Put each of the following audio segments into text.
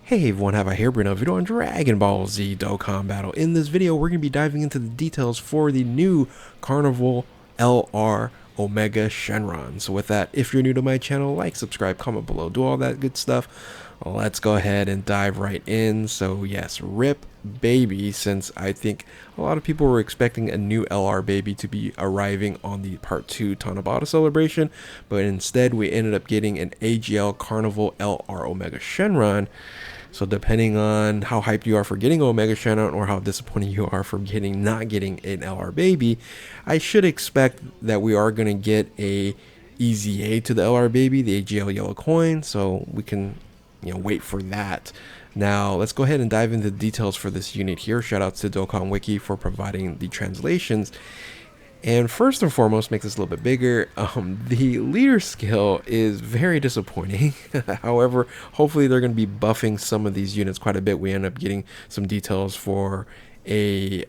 Hey everyone, have I here bring a video on Dragon Ball Z Dokkan Battle. In this video, we're going to be diving into the details for the new Carnival LR Omega Shenron. So with that, if you're new to my channel, like, subscribe, comment below, do all that good stuff. Let's go ahead and dive right in. So yes, RIP baby, since I think a lot of people were expecting a new LR baby to be arriving on the part 2 Tanabata celebration, but instead we ended up getting an AGL Carnival LR Omega Shenron. So depending on how hyped you are for getting Omega Shenron or how disappointed you are for not getting an LR baby, I should expect that we are going to get a EZA to the LR baby, the AGL yellow coin, so we can wait for that. Now let's go ahead and dive into the details for this unit here. Shout out to Dokkan Wiki for providing the translations. And first and foremost, make this a little bit bigger. The leader skill is very disappointing. However, hopefully they're going to be buffing some of these units quite a bit. We end up getting some details for a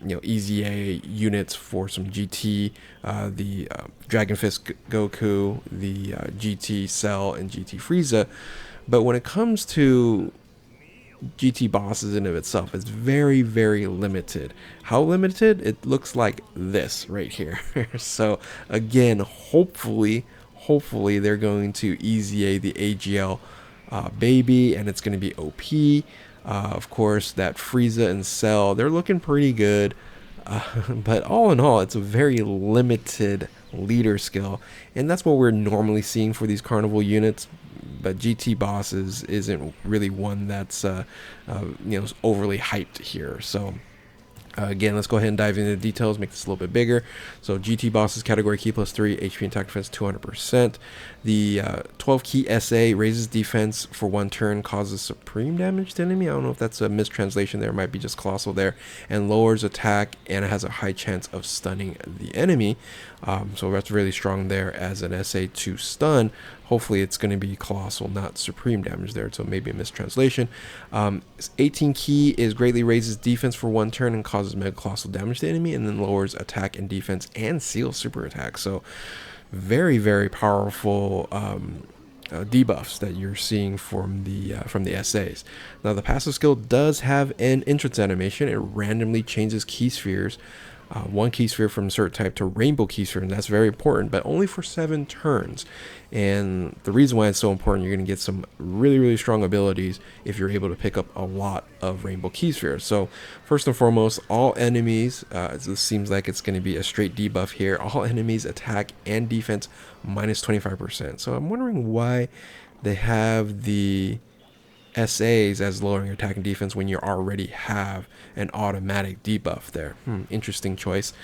EZA units for some GT, the Dragon Fist Goku, the GT Cell, and GT Frieza. But when it comes to GT bosses in of itself, is very, very limited. How limited? It looks like this right here. So again, hopefully they're going to EZA the AGL baby, and it's going to be OP. Of course, that Frieza and Cell, they're looking pretty good. But all in all, it's a very limited leader skill, and that's what we're normally seeing for these carnival units. But GT bosses isn't really one that's overly hyped here. So again, let's go ahead and dive into the details, make this a little bit bigger. So GT bosses category key +3, HP and attack defense 200%. The 12 key SA raises defense for 1 turn, causes supreme damage to enemy. I don't know if that's a mistranslation there, it might be just colossal there, and lowers attack and has a high chance of stunning the enemy. So that's really strong there as an SA to stun. Hopefully it's going to be colossal, not supreme damage there, so maybe a mistranslation. 18 key is greatly raises defense for 1 turn and causes mega colossal damage to the enemy, and then lowers attack and defense and seals super attack. So very, very powerful debuffs that you're seeing from the SAs. Now the passive skill does have an entrance animation. It randomly changes key spheres, 1 key sphere from a certain type to rainbow key sphere, and that's very important, but only for 7 turns. And the reason why it's so important, you're going to get some really, really strong abilities if you're able to pick up a lot of rainbow key spheres. So first and foremost, all enemies, this seems like it's going to be a straight debuff here, all enemies attack and defense -25%. So I'm wondering why they have the SAs as lowering your attack and defense when you already have an automatic debuff there. Interesting choice.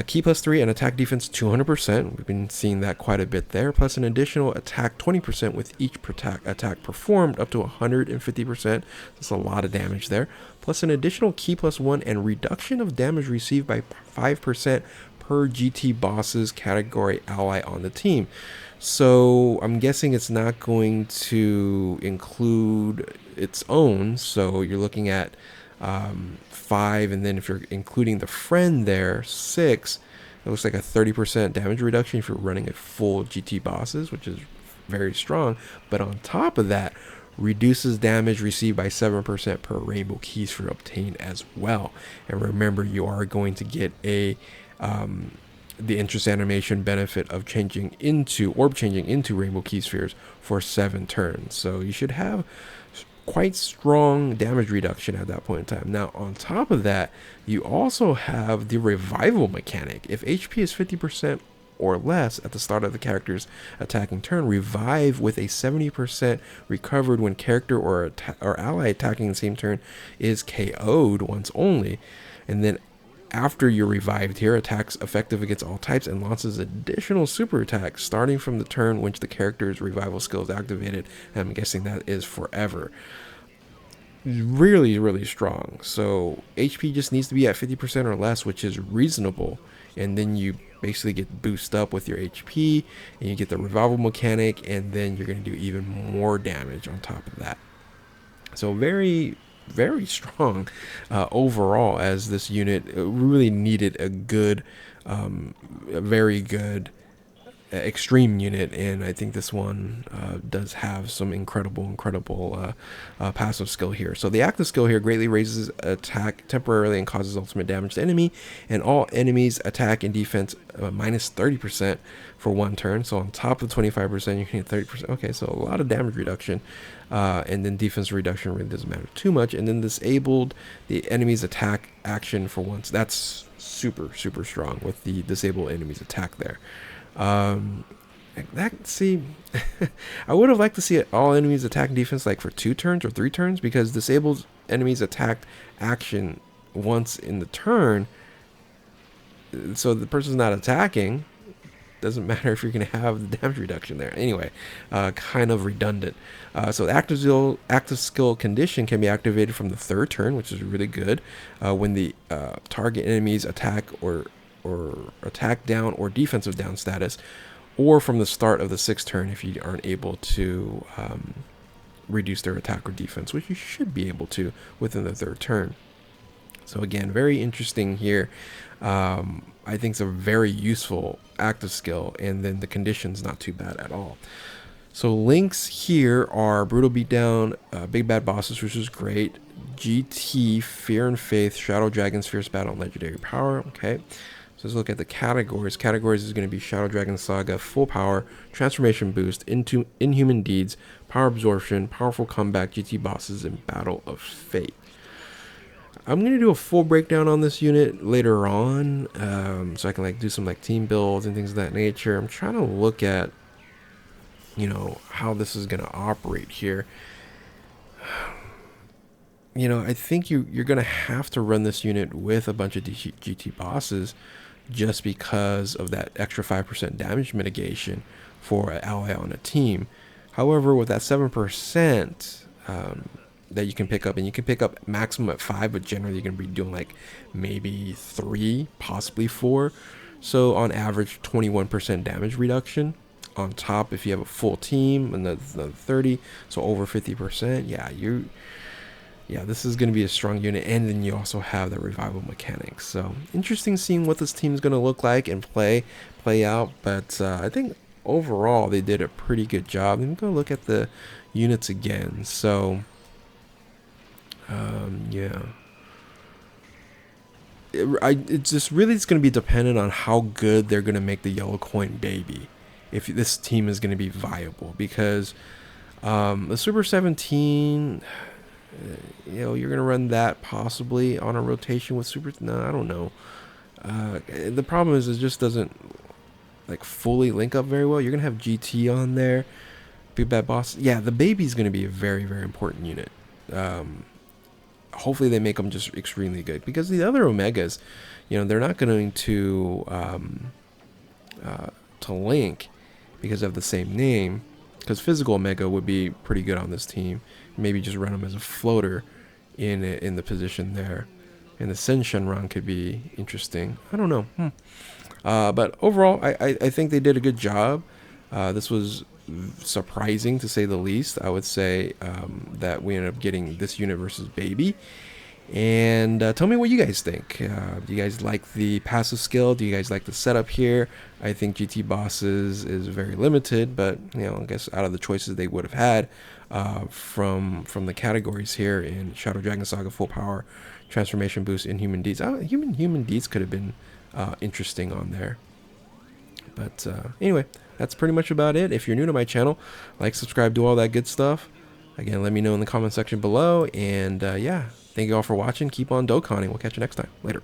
Key +3 and attack defense 200%. We've been seeing that quite a bit there. Plus an additional attack 20% with each attack performed, up to 150%. That's a lot of damage there. Plus an additional key +1 and reduction of damage received by 5% per GT bosses category ally on the team. So I'm guessing it's not going to include its own. So you're looking at 5, and then if you're including the friend there, 6. It looks like a 30% damage reduction if you're running a full GT bosses, which is very strong. But on top of that, reduces damage received by 7% per rainbow keys for obtained as well. And remember, you are going to get a the interest animation benefit of changing into rainbow key spheres for 7 turns. So you should have quite strong damage reduction at that point in time. Now on top of that, you also have the revival mechanic. If HP is 50% or less at the start of the character's attacking turn, revive with a 70% recovered when character or ally attacking the same turn is KO'd once only. And then after you're revived here, attacks effective against all types and launches additional super attacks starting from the turn which the character's revival skill is activated. And I'm guessing that is forever. Really, really strong. So HP just needs to be at 50% or less, which is reasonable. And then you basically get boosted up with your HP, and you get the revival mechanic, and then you're going to do even more damage on top of that. So very, very strong overall, as this unit really needed a good, a very good extreme unit, and I think this one does have some incredible passive skill here. So the active skill here greatly raises attack temporarily and causes ultimate damage to enemy, and all enemies attack and defense minus 30% for 1 turn. So on top of 25%, you can get 30%. Okay, so a lot of damage reduction, and then defense reduction really doesn't matter too much. And then disabled the enemy's attack action for once. That's super strong with the disable enemy's attack there. See, I would have liked to see it all enemies attack and defense like for 2 turns or 3 turns, because disables enemies attack action once in the turn, so the person's not attacking. Doesn't matter if you're going to have the damage reduction there. Anyway, kind of redundant. So the active skill condition can be activated from the 3rd turn, which is really good, when the target enemy's attack or attack down or defensive down status, or from the start of the 6th turn if you aren't able to reduce their attack or defense, which you should be able to within the 3rd turn. So again, very interesting here. I think it's a very useful active skill, and then the condition's not too bad at all. So links here are Brutal Beatdown, Big Bad Bosses, which is great, GT, Fear and Faith, Shadow Dragons, Fierce Battle, and Legendary Power. Okay, so let's look at the categories. Categories is going to be Shadow Dragon Saga, Full Power, Transformation Boost, Inhuman Deeds, Power Absorption, Powerful Comeback, GT Bosses, and Battle of Fate. I'm going to do a full breakdown on this unit later on, so I can like do some like team builds and things of that nature. I'm trying to look at, you know, how this is going to operate here. You know, I think you're going to have to run this unit with a bunch of GT bosses, just because of that extra 5% damage mitigation for an ally on a team. However, with that 7%, that you can pick up, and you can pick up maximum at 5, but generally you're going to be doing like maybe 3, possibly 4. So on average, 21% damage reduction. On top, if you have a full team, another 30, so over 50%. Yeah, this is going to be a strong unit, and then you also have the revival mechanics. So interesting seeing what this team is going to look like and play out. But I think overall they did a pretty good job. I'm going to look at the units again. So yeah, it's just really, it's going to be dependent on how good they're going to make the yellow coin baby, if this team is going to be viable, because the Super 17, you know, you're going to run that possibly on a rotation with Super. No, I don't know. The problem is it just doesn't like fully link up very well. You're going to have GT on there, Big Bad Boss. Yeah, the baby's going to be a very important unit. Hopefully they make them just extremely good, because the other Omegas, you know, they're not going to link because of the same name, because Physical Omega would be pretty good on this team. Maybe just run them as a floater in the position there, and the Shenron could be interesting. I don't know. But overall, I think they did a good job. This was surprising to say the least. I would say that we ended up getting this unit versus baby. And tell me what you guys think. Do you guys like the passive skill? Do you guys like the setup here? I think GT bosses is very limited, but you know, I guess out of the choices they would have had from the categories here in Shadow Dragon Saga, Full Power, Transformation Boost, Inhuman Deeds. Human Deeds could have been interesting on there. But anyway, that's pretty much about it. If you're new to my channel, like, subscribe, do all that good stuff. Again, let me know in the comment section below. And yeah, thank you all for watching. Keep on Dokkaning. We'll catch you next time. Later.